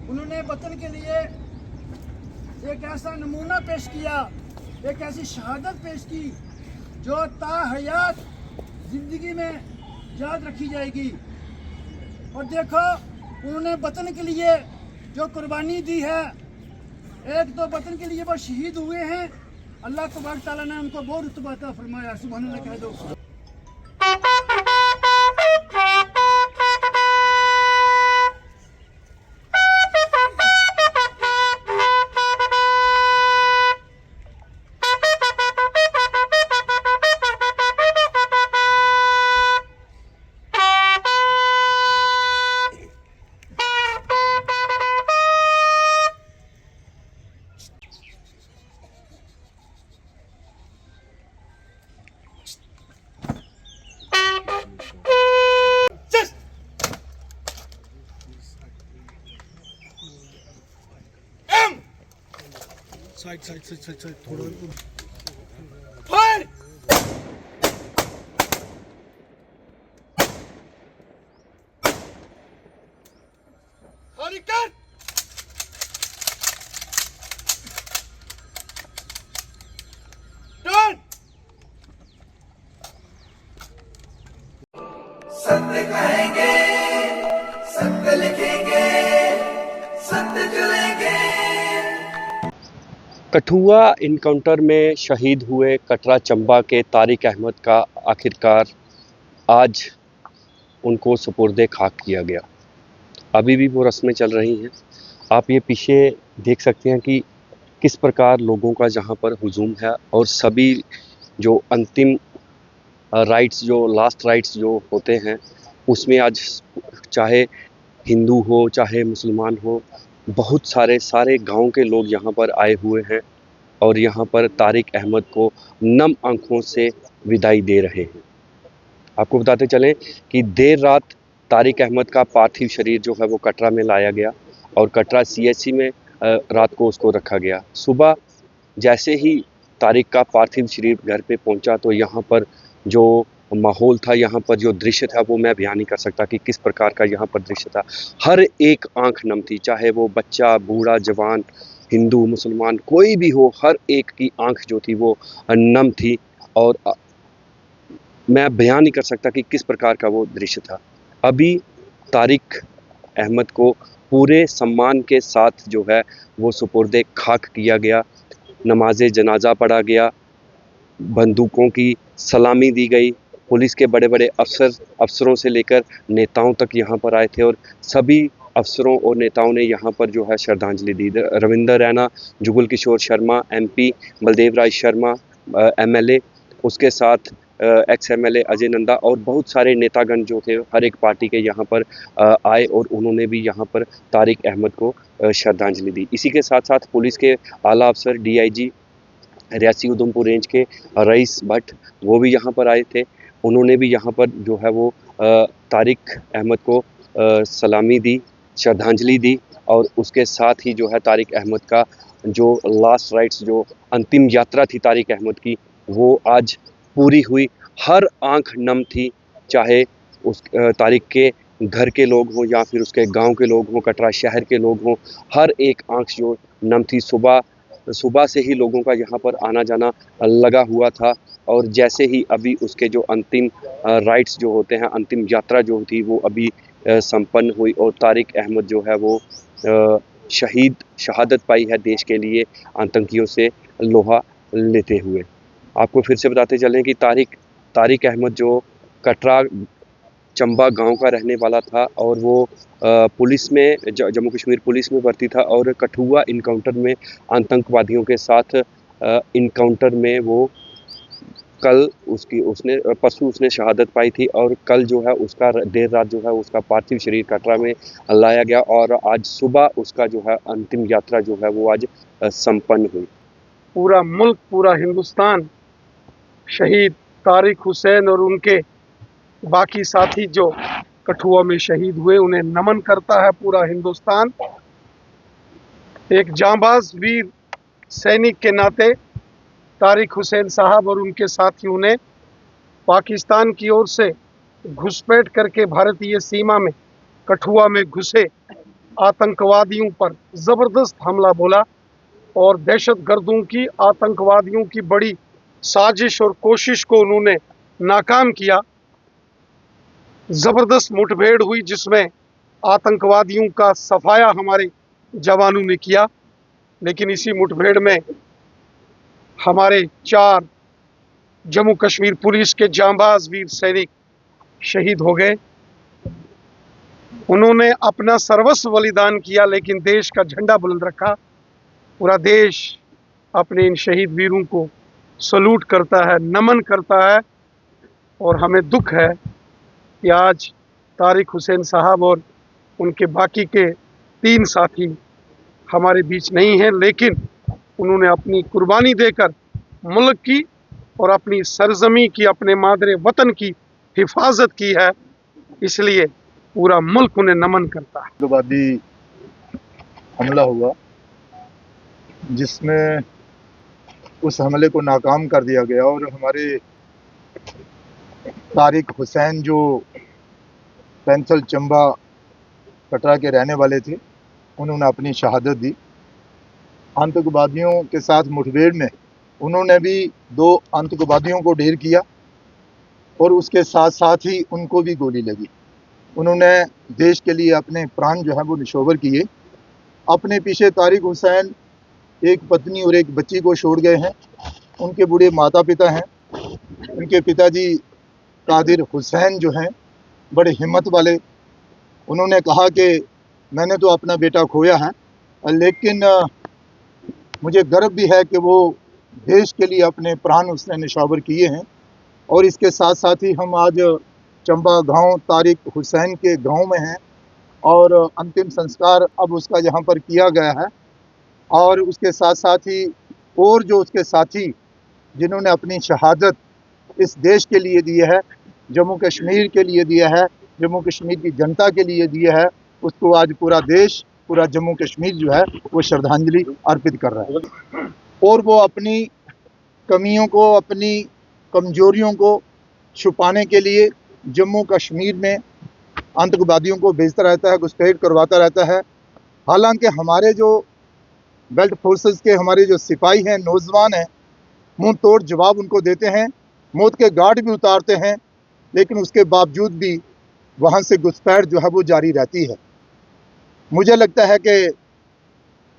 उन्होंने वतन के लिए एक ऐसा नमूना पेश किया, एक ऐसी शहादत पेश की जो ताहयात जिंदगी में याद रखी जाएगी। और देखो, उन्होंने वतन के लिए जो कुर्बानी दी है, एक तो वतन के लिए वो शहीद हुए हैं। अल्लाह तबारक तआला ने उनको बहुत रुतबा अता फरमाया। सुभान अल्लाह कह दो। साइड थोड़ा फायर। हरकत। टर्न। सत्य कहेंगे, सत्य लिखेंगे, सत्य चलेंगे। कठुआ इनकाउंटर में शहीद हुए कटरा चंबा के तारिक अहमद का आखिरकार आज उनको सुपुर्दे खाक किया गया। अभी भी वो रस्में चल रही हैं। आप ये पीछे देख सकते हैं कि किस प्रकार लोगों का जहाँ पर हुजूम है और सभी जो अंतिम राइट्स, जो लास्ट राइट्स जो होते हैं, उसमें आज चाहे हिंदू हो चाहे मुसलमान हो, बहुत सारे गांव के लोग यहाँ पर आए हुए हैं और यहाँ पर तारिक अहमद को नम आंखों से विदाई दे रहे हैं। आपको बताते चलें कि देर रात तारिक अहमद का पार्थिव शरीर जो है वो कटरा में लाया गया और कटरा सीएचसी में रात को उसको रखा गया। सुबह जैसे ही तारिक का पार्थिव शरीर घर पे पहुंचा तो यहाँ पर जो माहौल था, यहाँ पर जो दृश्य था, वो मैं बयान नहीं कर सकता कि किस प्रकार का यहाँ पर दृश्य था। हर एक आंख नम थी, चाहे वो बच्चा, बूढ़ा, जवान, हिंदू, मुसलमान, कोई भी हो, हर एक की आंख जो थी वो नम थी और मैं बयान नहीं कर सकता कि किस प्रकार का वो दृश्य था। अभी तारिक अहमद को पूरे सम्मान के साथ जो है वो सुपुर्दे खाक किया गया, नमाज़े जनाजा पढ़ा गया, बंदूकों की सलामी दी गई, पुलिस के बड़े बड़े अफसरों से लेकर नेताओं तक यहाँ पर आए थे और सभी अफसरों और नेताओं ने यहाँ पर जो है श्रद्धांजलि दी। रविंदर रैना, जुगल किशोर शर्मा एमपी, बलदेव राज शर्मा एमएलए, उसके साथ एक्स एमएलए अजय नंदा और बहुत सारे नेतागण जो थे हर एक पार्टी के यहाँ पर आए और उन्होंने भी यहाँ पर तारिक अहमद को श्रद्धांजलि दी। इसी के साथ साथ पुलिस के आला अफसर डीआईजी रियासी उधमपुर रेंज के रईस भट्ट, वो भी यहाँ पर आए थे। उन्होंने भी यहाँ पर जो है वो तारिक अहमद को सलामी दी, श्रद्धांजलि दी और उसके साथ ही जो है तारिक अहमद का जो लास्ट राइट्स, जो अंतिम यात्रा थी तारिक अहमद की, वो आज पूरी हुई। हर आंख नम थी, चाहे उस तारिक के घर के लोग हों या फिर उसके गांव के लोग हों, कटरा शहर के लोग हों, हर एक आंख जो नम थी। सुबह से ही लोगों का यहाँ पर आना जाना लगा हुआ था और जैसे ही अभी उसके जो अंतिम राइट्स जो होते हैं, अंतिम यात्रा जो थी वो अभी संपन्न हुई और तारिक अहमद जो है वो शहादत पाई है देश के लिए आतंकियों से लोहा लेते हुए। आपको फिर से बताते चलें कि तारिक अहमद जो कटरा चंबा गांव का रहने वाला था और वो पुलिस में, जम्मू कश्मीर पुलिस में भर्ती था और कठुआ इनकाउंटर में आतंकवादियों के साथ इनकाउंटर में वो परसों उसने शहादत पाई थी और कल जो है उसका देर रात जो है उसका पार्थिव शरीर कटरा में लाया गया और आज सुबह उसका जो है अंतिम यात्रा जो है वो आज संपन्न हुई। पूरा मुल्क, पूरा हिंदुस्तान शहीद तारिक हुसैन और उनके बाकी साथी जो कठुआ में शहीद हुए उन्हें नमन करता है। पूरा हिंदुस्तान एक जांबाज वीर सैनिक के नाते तारिक हुसैन साहब और उनके साथियों ने पाकिस्तान की ओर से घुसपैठ करके भारतीय सीमा में कठुआ में घुसे आतंकवादियों पर जबरदस्त हमला बोला और दहशतगर्दों की, आतंकवादियों की बड़ी साजिश और कोशिश को उन्होंने नाकाम किया। जबरदस्त मुठभेड़ हुई जिसमें आतंकवादियों का सफाया हमारे जवानों ने किया, लेकिन इसी मुठभेड़ में हमारे 4 जम्मू कश्मीर पुलिस के जांबाज वीर सैनिक शहीद हो गए। उन्होंने अपना सर्वस्व बलिदान किया, लेकिन देश का झंडा बुलंद रखा। पूरा देश अपने इन शहीद वीरों को सलूट करता है, नमन करता है। और हमें दुख है कि आज तारिक हुसैन साहब और उनके बाकी के 3 साथी हमारे बीच नहीं हैं, लेकिन उन्होंने अपनी कुर्बानी देकर मुल्क की और अपनी सरजमी की, अपने मादरे वतन की हिफाजत की है। इसलिए पूरा मुल्क उन्हें नमन करता है। आतंकवादी हमला हुआ जिसमें उस हमले को नाकाम कर दिया गया और हमारे तारिक हुसैन जो पेंसिल चंबा कटरा के रहने वाले थे, उन्होंने अपनी शहादत दी। आतंकवादियों के साथ मुठभेड़ में उन्होंने भी 2 आतंकवादियों को ढेर किया और उसके साथ साथ ही उनको भी गोली लगी। उन्होंने देश के लिए अपने प्राण जो है वो निछावर किए। अपने पीछे तारिक हुसैन एक पत्नी और एक बच्ची को छोड़ गए हैं। उनके बूढ़े माता पिता हैं। उनके पिताजी कादिर हुसैन जो हैं बड़े हिम्मत वाले, उन्होंने कहा कि मैंने तो अपना बेटा खोया है, लेकिन मुझे गर्व भी है कि वो देश के लिए अपने प्राण उसने निछावर किए हैं। और इसके साथ साथ ही हम आज चंबा गांव तारिक हुसैन के गांव में हैं और अंतिम संस्कार अब उसका यहाँ पर किया गया है। और उसके साथ साथ ही और जो उसके साथी जिन्होंने अपनी शहादत इस देश के लिए दी है, जम्मू कश्मीर के लिए दिया है, जम्मू कश्मीर की जनता के लिए दिया है, उसको आज पूरा देश, पूरा जम्मू कश्मीर जो है वो श्रद्धांजलि अर्पित कर रहा है। और वो अपनी कमियों को, अपनी कमजोरियों को छुपाने के लिए जम्मू कश्मीर में आतंकवादियों को भेजता रहता है, घुसपैठ करवाता रहता है। हालांकि हमारे जो बेल्ट फोर्सेस के हमारे जो सिपाही हैं, नौजवान हैं, मुंह तोड़ जवाब उनको देते हैं, मौत के घाट भी उतारते हैं, लेकिन उसके बावजूद भी वहाँ से घुसपैठ जो है वो जारी रहती है। मुझे लगता है कि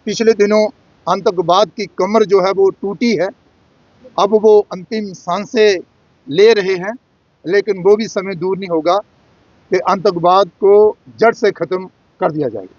पिछले दिनों आतंकवाद की कमर जो है वो टूटी है। अब वो अंतिम सांसें ले रहे हैं, लेकिन वो भी समय दूर नहीं होगा कि आतंकवाद को जड़ से ख़त्म कर दिया जाएगा।